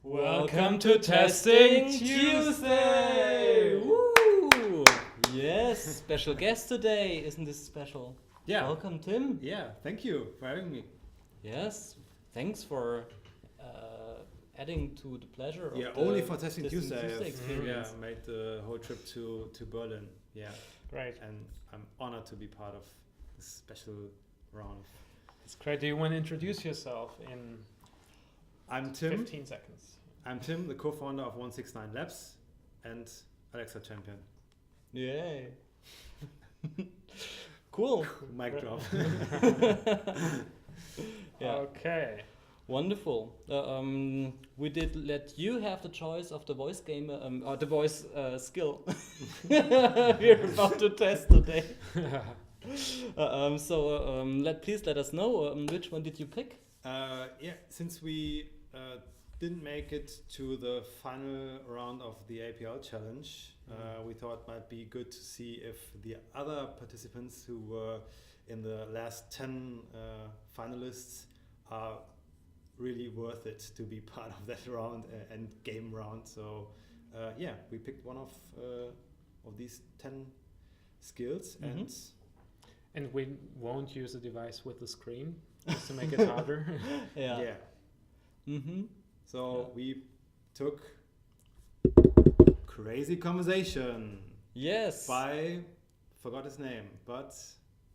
Welcome to Testing Tuesday! Woo! Yes, special guest today. Isn't this special? Yeah. Welcome, Tim. Yeah, thank you for having me. Yes, thanks for adding to the pleasure of Yeah, the only for Testing Tuesday. experience. Yeah, made the whole trip to Berlin. Yeah, Great. and I'm honored to be part of this special round. It's great. Do you want to introduce yourself in I'm Tim. 15 seconds? I'm Tim, the co-founder of 169 Labs and Alexa Champion. Yay. Cool. Mic drop. Yeah. Okay. Wonderful. We did let you have the choice of the voice game, or the voice skill we're about to test today. Please let us know which one did you pick. Yeah, since we didn't make it to the final round of the APL challenge, we thought it might be good to see if the other participants who were in the last 10 finalists are really worth it to be part of that round and game round. So yeah, we picked one of these 10 skills And we won't use a device with the screen just to make it harder. Yeah. Mm-hmm. So we took Crazy Conversation Yes. forgot his name, but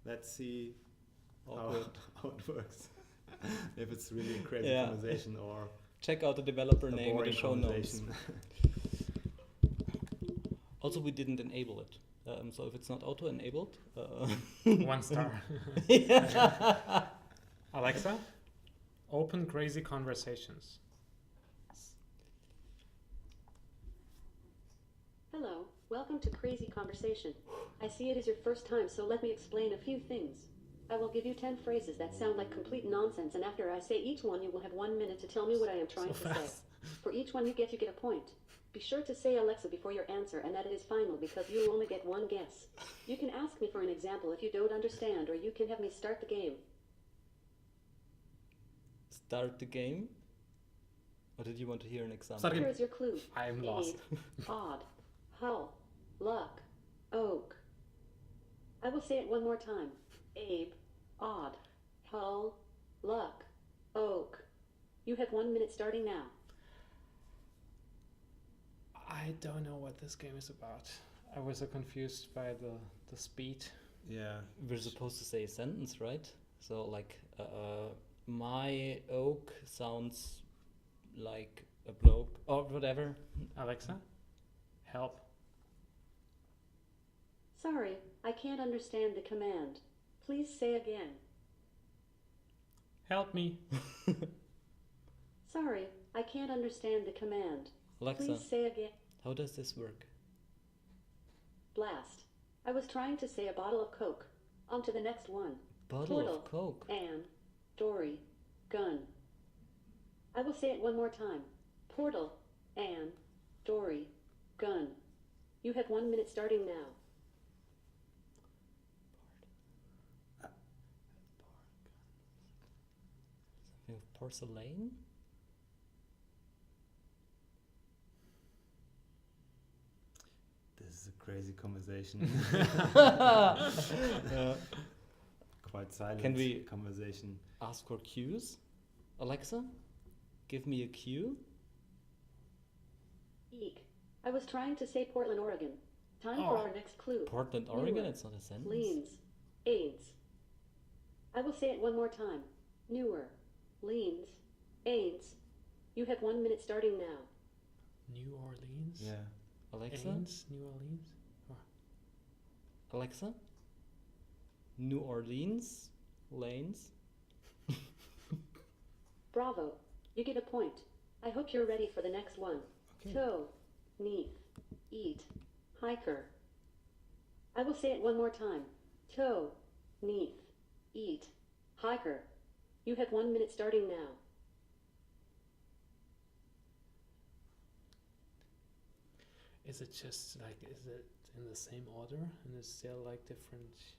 let's see how it works. If it's really a crazy conversation or Check out the developer a name in the boring show notes. conversation. Also, we didn't enable it. So if it's not auto-enabled, 1 star. Alexa, open Crazy Conversations. Hello, welcome to Crazy Conversation. I see it is your first time, so let me explain a few things. I will give you 10 phrases that sound like complete nonsense, and after I say each one, you will have 1 minute to tell me what I am trying to say. For each one you get a point. Be sure to say Alexa before your answer and that it is final because you will only get one guess. You can ask me for an example if you don't understand, or you can have me start the game. start the game. Or did you want to hear an example? Start Here is your clue. I am lost. Odd, hull, luck, oak. I will say it one more time. Abe, odd, hull, luck, oak. You have 1 minute starting now. I don't know what this game is about. I was so confused by the speed. Yeah. We're supposed to say a sentence, right? So like, my oak sounds like a bloke or whatever. Alexa, help. Sorry, I can't understand the command. Please say again. Help me. Sorry, I can't understand the command. Alexa, Please say again. how does this work? Blast. I was trying to say a bottle of Coke. On to the next one. Bottle Portal. of Coke. Anne, Dory, gun. I will say it one more time. Portal, Anne, Dory, gun. You have 1 minute starting now. Something with porcelain? This is a crazy conversation. Quite silent Can we- conversation. Ask for cues? Alexa, give me a cue. Eek. I was trying to say Portland, Oregon. Time for Oh. our next clue. Portland, Oregon, Newer. it's not a sentence. Leans. AIDS. I will say it one more time. Newer. Leans. AIDS. You have 1 minute starting now. New Orleans? Yeah. Alexa, Ains, New Orleans? Alexa, New Orleans, lanes. Bravo. You get a point. I hope you're ready for the next one. Okay. Toe. Neath. Eat. Hiker. I will say it one more time. Toe. Neath. Eat. Hiker. You have 1 minute starting now. Is it just like, is it in the same order? And it's still like different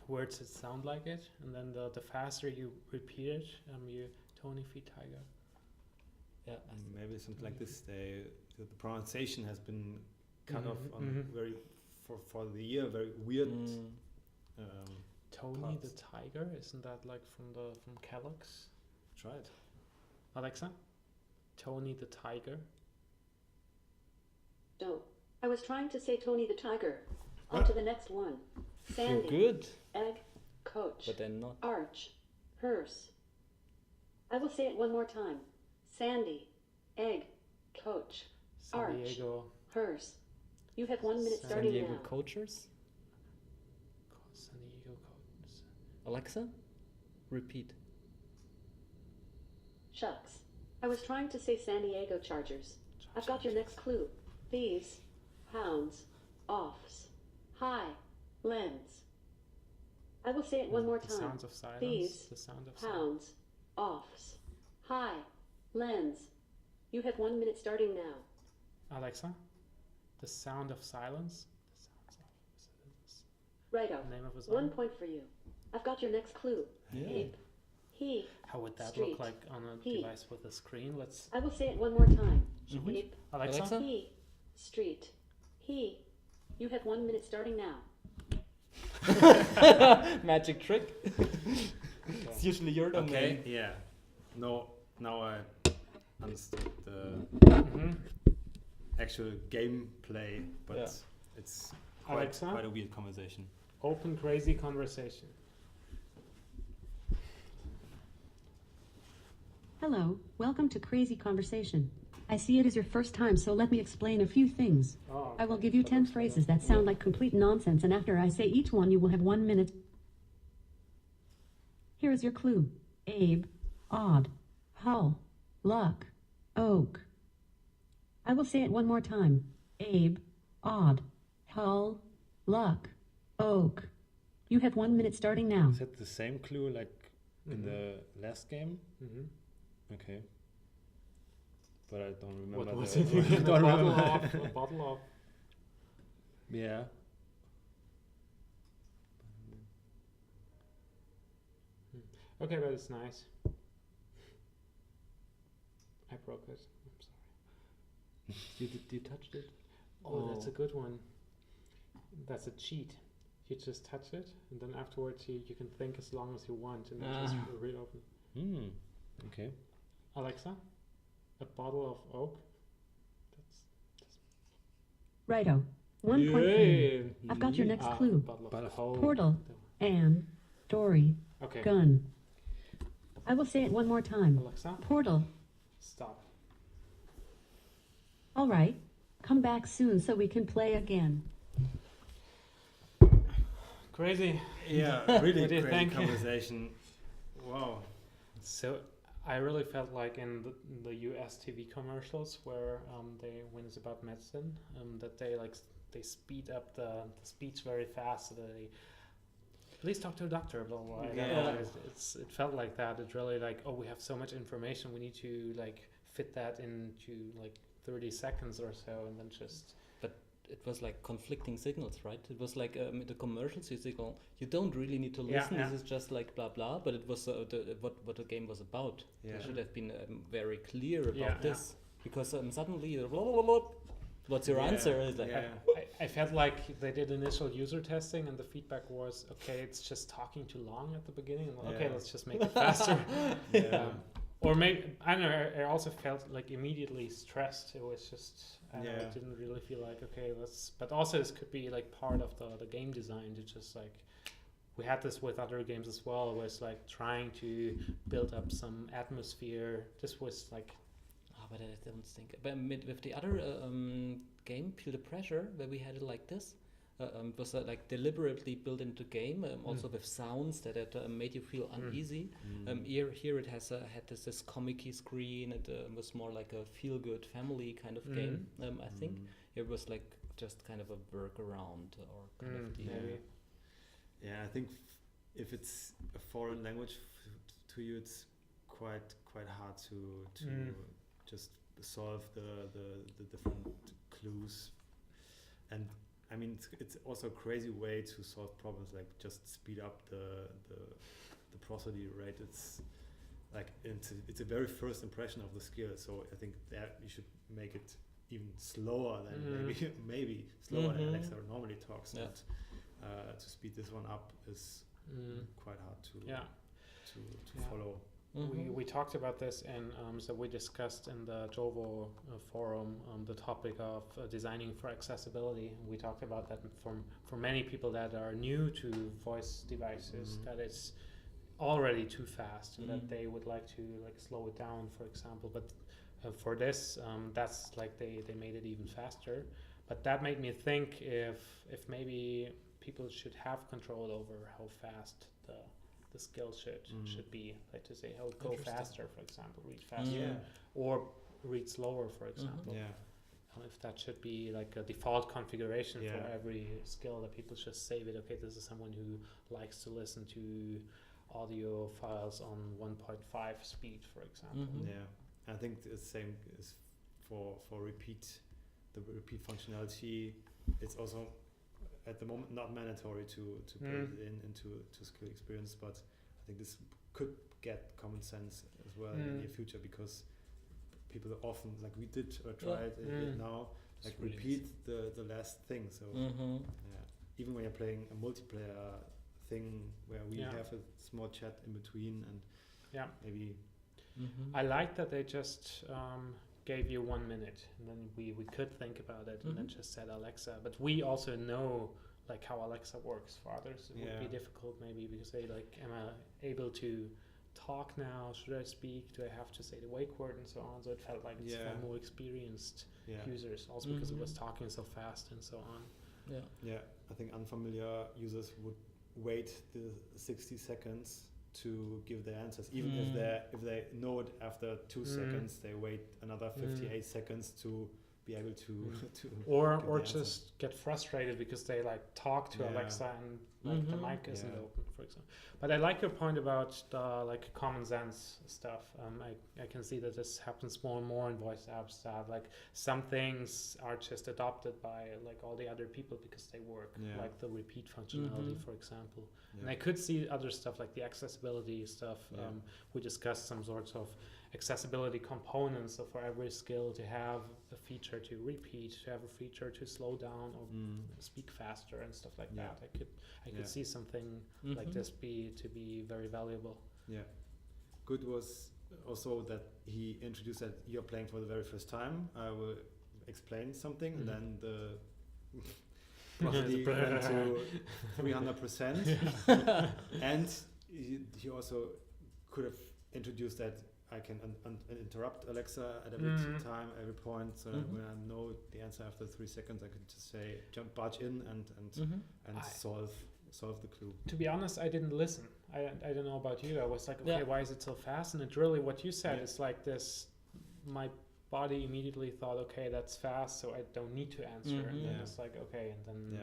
words that sound like it? And then the faster you repeat it, you Tony Feet Tiger. Yeah. Maybe something like this. The pronunciation has been cut off on very for the year very weird. Tony Parts. the Tiger, isn't that like from Kellogg's? Try it. Alexa? Tony the Tiger. Dope. I was trying to say Tony the Tiger. On to the next one. You're Sandy, good, Egg, Coach, but then not. Arch, Hearse. I will say it one more time. Sandy, Egg, Coach, San Arch. Diego. Hearse. You have 1 minute San San starting Diego now. Coachers. San Diego Codes. Alexa, repeat. Shucks. I was trying to say San Diego Chargers. I've got your next clue. These, hounds, offs, high, lens. I will say it one more The time. Sounds of Silence. These, The Sound of Silence. Hounds, offs, high, lens. You have 1 minute starting now. Alexa? The Sound of Silence. The Sounds of. Is it Righto. the name of a 1 song? point for you. I've got your next clue. Yeah. Ape, he. How would that Street. look like on a He. device with a screen? Let's. I will say it one more time. Mhm. Ape, Alexa? Alexa? he, street, he. You have 1 minute starting now. Magic trick. It's usually your domain. Okay. Yeah. No. Now I understood the Mhm. actual gameplay, but Yeah. it's Alexa? quite a weird conversation. Open crazy conversation. Hello, welcome to Crazy Conversation. I see it is your first time, so let me explain a few things. Oh, I will okay. give you That 10 looks better. phrases that sound like complete nonsense, and after I say each one, you will have 1 minute. Here is your clue. Abe, odd, hull, luck, oak. I will say it one more time. Abe, odd, hull, luck, oak. You have 1 minute starting now. Is that the same clue like in the last game? Mhm. Okay. But I don't remember. What was the, it again? don't A bottle remember. of. A bottle of. Yeah. Okay, but it's nice. I broke it. I'm sorry. You touched it. Oh, that's a good one. That's a cheat. You just touch it, and then afterwards you can think as long as you want, and then just reopen. Hmm. Okay. Alexa, a bottle of oak. Righto. 1 point for you. I've got your next clue. Bottle Bottle of of coal. Portal. Anne, Dory, Okay. gun. I will say it one more time. Alexa, Portal. stop. All right. Come back soon so we can play again. Crazy. Yeah, really What do you crazy think? conversation. Wow. So I really felt like in the US TV commercials where when it's about medicine, that they speed up the speech very fast. So they please talk to a doctor. Blah blah. blah. I don't know, it felt like that. It really like, oh, we have so much information. We need to like fit that into like 30 seconds or so, and then just. It was like conflicting signals, right? It was like the commercials you signal. You don't really need to Yeah, listen. yeah. This is just like blah blah. But it was what the game was about. Yeah. They should have been very clear about Yeah, this because suddenly blah, blah, blah, blah, what's your Yeah, answer? It's like yeah. I felt like they did initial user testing, and the feedback was, okay, it's just talking too long at the beginning. And okay, Yeah. let's just make it faster. Yeah. Or maybe I don't know. I also felt like immediately stressed. It was just I don't know, Yeah. it didn't really feel like okay. Let's. But also this could be like part of the game design to just like we had this with other games as well. Where it's like trying to build up some atmosphere. This was like but I don't think. But with the other game, Feel the Pressure, where we had it like this, it was like deliberately built into game, also with sounds that it made you feel uneasy. Here it has had this comic-y screen. It was more like a feel-good family kind of game. I think it was like just kind of a workaround or kind of the. maybe. Yeah, I think if it's a foreign language to you, it's quite hard to just solve the different clues. And I mean, it's also a crazy way to solve problems, like just speed up the procedure rate. It's it's a very first impression of the skill. So I think that you should make it even slower than maybe slower than Alexa normally talks. Yeah. And to speed this one up is quite hard to Yeah. follow. We talked about this, and so we discussed in the Jovo forum the topic of designing for accessibility. We talked about that for many people that are new to voice devices, that it's already too fast, and that they would like to slow it down, for example. But for this, that's they made it even faster. But that made me think if maybe people should have control over how fast the skill should be, like to say, go faster, for example, read faster, or read slower, for example. If that should be like a default configuration for every skill, that people just save it. Okay, this is someone who likes to listen to audio files on 1.5 speed, for example. I think the same is for repeat. The repeat functionality, it's also at the moment not mandatory to build it into skill experience, but I think this could get common sense as well in the near future, because people often, like we did or tried it now, like really repeat the last thing. So even when you're playing a multiplayer thing where we have a small chat in between, and maybe I like that they just gave you 1 minute, and then we could think about it, and then just said Alexa. But we also know like how Alexa works. For others it would be difficult maybe, because they am I able to talk now? Should I speak? Do I have to say the wake word and so on? So it felt like it's for more experienced users, also because it was talking so fast and so on. I think unfamiliar users would wait the 60 seconds to give their answers, even if they know it after 2 seconds, they wait another 58 seconds to be able to or just get frustrated because they talk to Alexa and the mic isn't open, for example. But I like your point about the common sense stuff. I can see that this happens more and more in voice apps, that some things are just adopted by all the other people because they work, like the repeat functionality, for example. And I could see other stuff like the accessibility stuff. We discussed some sorts of accessibility components, so for every skill to have a feature to repeat, to have a feature to slow down or speak faster and stuff like that. I could see something like this be very valuable. Good was also that he introduced that you're playing for the very first time. I will explain something, and then the probably went to 300%. And he also could have introduced that I can interrupt Alexa at every time, every point, so that when I know the answer after 3 seconds, I could just say, barge in and solve the clue. To be honest, I didn't listen. I don't know about you. I was like, okay, why is it so fast? And it really, what you said, is like this, my body immediately thought, okay, that's fast, so I don't need to answer. And then it's like, okay, and then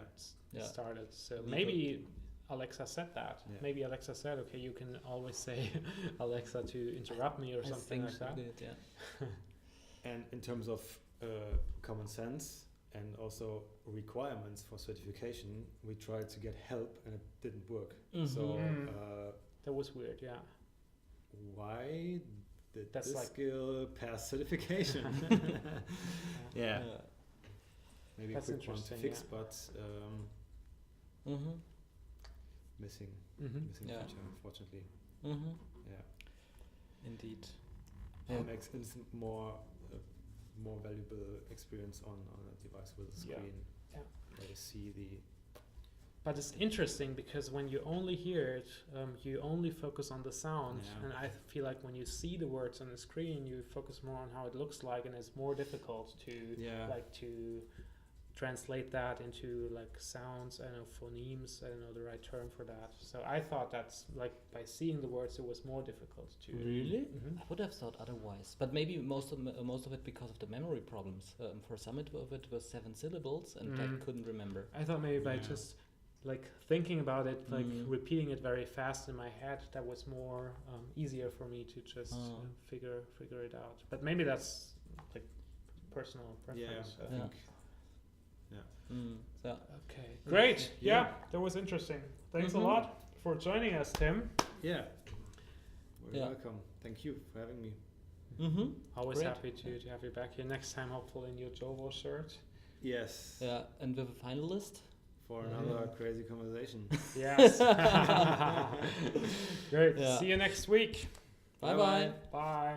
it started. So maybe Alexa said that. Maybe Alexa said, okay, you can always say Alexa to interrupt me or something like that. And in terms of common sense and also requirements for certification, we tried to get help and it didn't work. So that was weird. Why did this skill pass certification? Maybe that's a quick one to fix, but missing feature, unfortunately. Indeed. It makes it more valuable experience on a device with a screen. Where you see the. But it's interesting because when you only hear it, you only focus on the sound, and I feel like when you see the words on the screen, you focus more on how it looks like, and it's more difficult to to translate that into sounds. I don't know, phonemes. I don't know the right term for that. So I thought that's by seeing the words, it was more difficult to. Really? I would have thought otherwise, but maybe most of it because of the memory problems. For some of it was 7 syllables, and I couldn't remember. I thought maybe by just thinking about it, repeating it very fast in my head, that was more easier for me to just figure it out. But maybe that's personal preference. I think. Okay, great. That was interesting. Thanks a lot for joining us, Tim. You're welcome. Thank you for having me. Mm-hmm. Always Great. happy to have you back here next time, hopefully in your Jovo shirt. Yes. Yeah, and with a finalist. For another crazy conversation. Yes. Great. Yeah. See you next week. Bye bye. Bye.